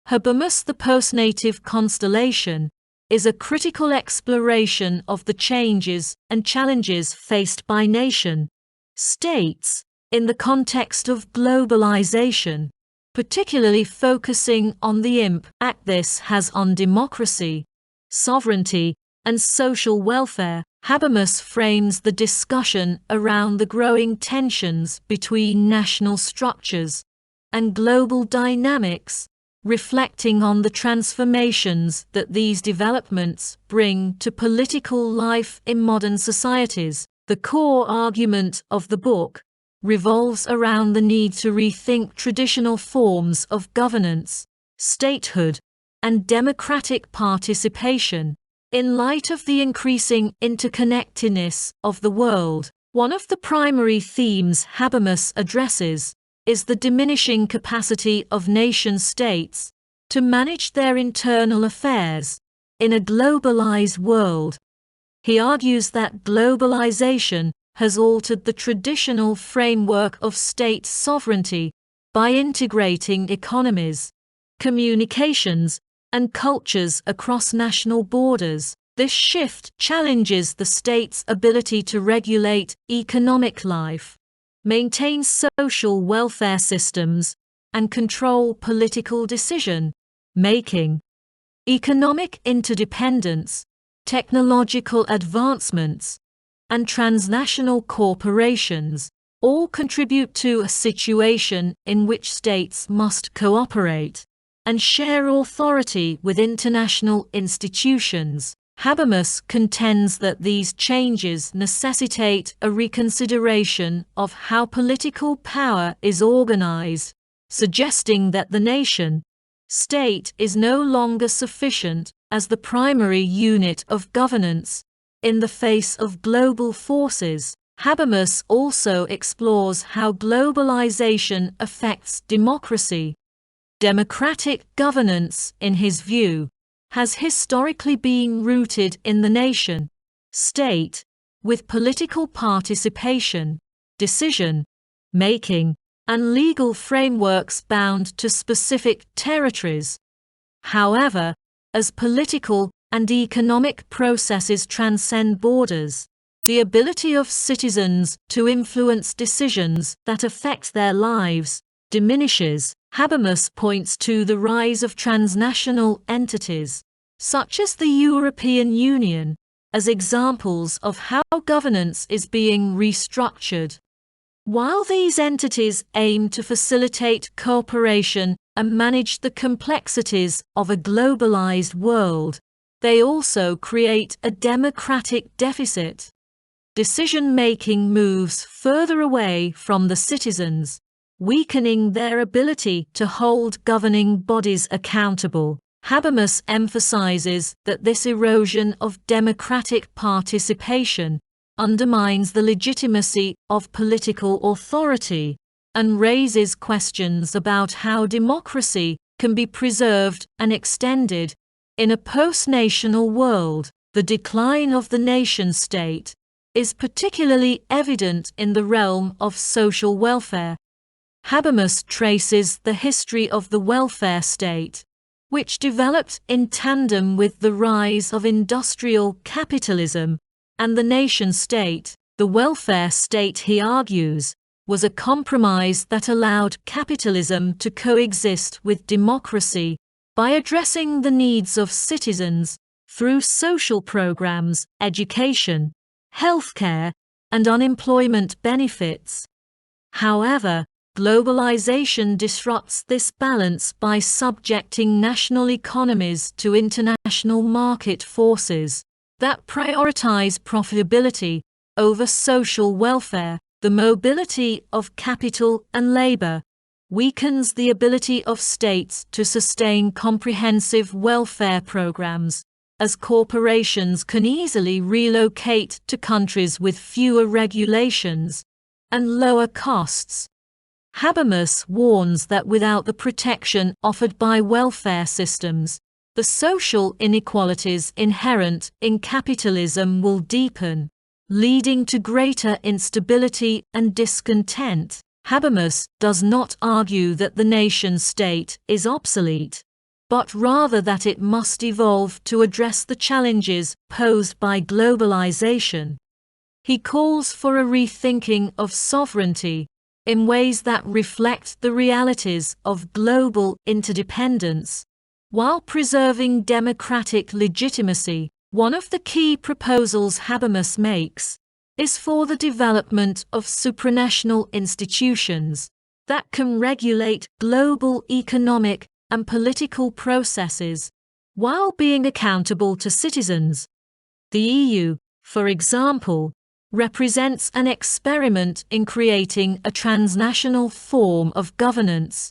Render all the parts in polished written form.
Habermas' The Postnational Constellation is a critical exploration of the changes and challenges faced by nation-states in the context of globalization, particularly focusing on the impact this has on democracy, sovereignty, and social welfare. Habermas frames the discussion around the growing tensions between national structures and global dynamics, reflecting on the transformations that these developments bring to political life in modern societies. The core argument of the book revolves around the need to rethink traditional forms of governance, statehood, and democratic participation in light of the increasing interconnectedness of the world. One of the primary themes Habermas addresses is the diminishing capacity of nation-states to manage their internal affairs in a globalized world. He argues that globalization has altered the traditional framework of state sovereignty by integrating economies, communications, and cultures across national borders. This shift challenges the state's ability to regulate economic life, maintain social welfare systems, and control political decision-making. Economic interdependence, technological advancements, and transnational corporations all contribute to a situation in which states must cooperate and share authority with international institutions. Habermas contends that these changes necessitate a reconsideration of how political power is organized, suggesting that the nation-state is no longer sufficient as the primary unit of governance in the face of global forces. Habermas also explores how globalization affects democracy. Democratic governance, in his view, has historically been rooted in the nation-state, with political participation, decision-making, and legal frameworks bound to specific territories. However, as political and economic processes transcend borders, the ability of citizens to influence decisions that affect their lives diminishes. Habermas points to the rise of transnational entities, such as the European Union, as examples of how governance is being restructured. While these entities aim to facilitate cooperation and manage the complexities of a globalized world, they also create a democratic deficit. Decision-making moves further away from the citizens, weakening their ability to hold governing bodies accountable. Habermas emphasizes that this erosion of democratic participation undermines the legitimacy of political authority and raises questions about how democracy can be preserved and extended in a post-national world. The decline of the nation-state is particularly evident in the realm of social welfare. Habermas traces the history of the welfare state, which developed in tandem with the rise of industrial capitalism and the nation-state. The welfare state, he argues, was a compromise that allowed capitalism to coexist with democracy by addressing the needs of citizens through social programs, education, healthcare, and unemployment benefits. However, globalization disrupts this balance by subjecting national economies to international market forces that prioritize profitability over social welfare. The mobility of capital and labor weakens the ability of states to sustain comprehensive welfare programs, as corporations can easily relocate to countries with fewer regulations and lower costs. Habermas warns that without the protection offered by welfare systems, the social inequalities inherent in capitalism will deepen, leading to greater instability and discontent. Habermas does not argue that the nation-state is obsolete. but rather that it must evolve to address the challenges posed by globalization. He calls for a rethinking of sovereignty in ways that reflect the realities of global interdependence, while preserving democratic legitimacy. One of the key proposals Habermas makes is for the development of supranational institutions that can regulate global economic and political processes while being accountable to citizens. The EU, for example, represents an experiment in creating a transnational form of governance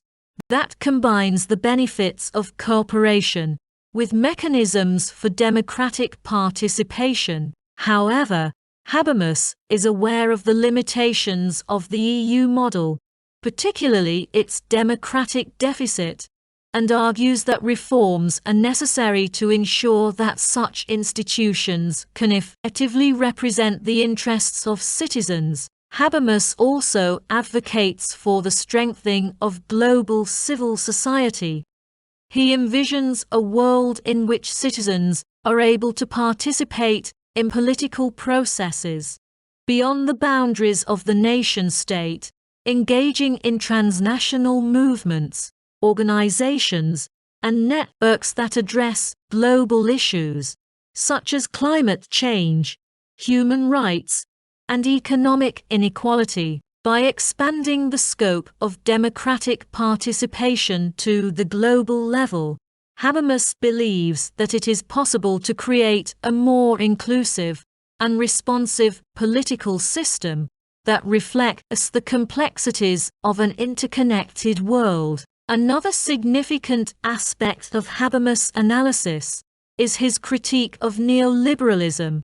that combines the benefits of cooperation with mechanisms for democratic participation. However, Habermas is aware of the limitations of the EU model, particularly its democratic deficit, and argues that reforms are necessary to ensure that such institutions can effectively represent the interests of citizens. Habermas also advocates for the strengthening of global civil society. He envisions a world in which citizens are able to participate in political processes beyond the boundaries of the nation-state, engaging in transnational movements, organizations, and networks that address global issues, such as climate change, human rights, and economic inequality. By expanding the scope of democratic participation to the global level, Habermas believes that it is possible to create a more inclusive and responsive political system that reflects the complexities of an interconnected world. Another significant aspect of Habermas' analysis is his critique of neoliberalism.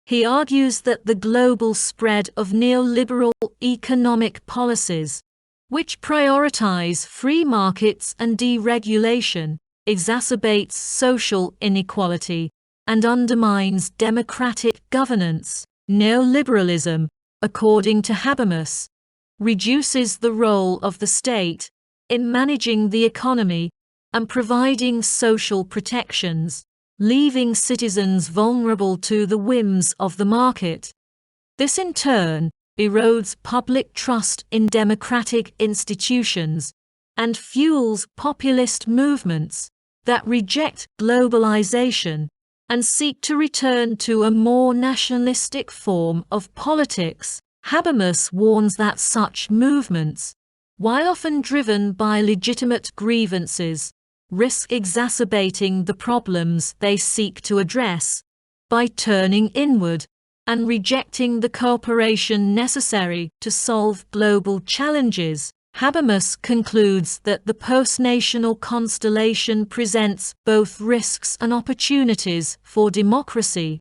He argues that the global spread of neoliberal economic policies, which prioritize free markets and deregulation, exacerbates social inequality and undermines democratic governance. Neoliberalism, according to Habermas, reduces the role of the state in managing the economy and providing social protections, leaving citizens vulnerable to the whims of the market. This in turn erodes public trust in democratic institutions and fuels populist movements that reject globalization and seek to return to a more nationalistic form of politics. Habermas warns that such movements, while often driven by legitimate grievances, risk exacerbating the problems they seek to address by turning inward and rejecting the cooperation necessary to solve global challenges. Habermas concludes that the postnational constellation presents both risks and opportunities for democracy.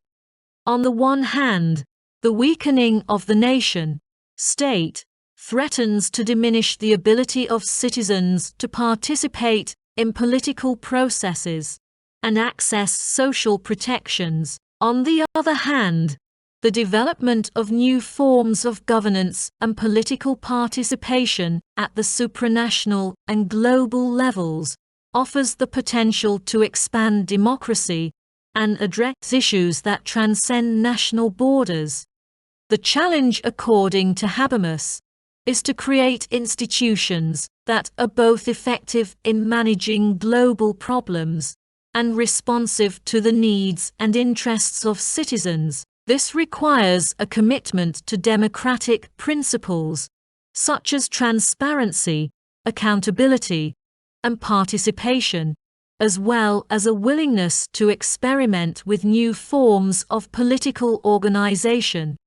On the one hand, the weakening of the nation-state threatens to diminish the ability of citizens to participate in political processes and access social protections. On the other hand, the development of new forms of governance and political participation at the supranational and global levels offers the potential to expand democracy and address issues that transcend national borders. The challenge, according to Habermas, is to create institutions that are both effective in managing global problems and responsive to the needs and interests of citizens. This requires a commitment to democratic principles, such as transparency, accountability, and participation, as well as a willingness to experiment with new forms of political organization.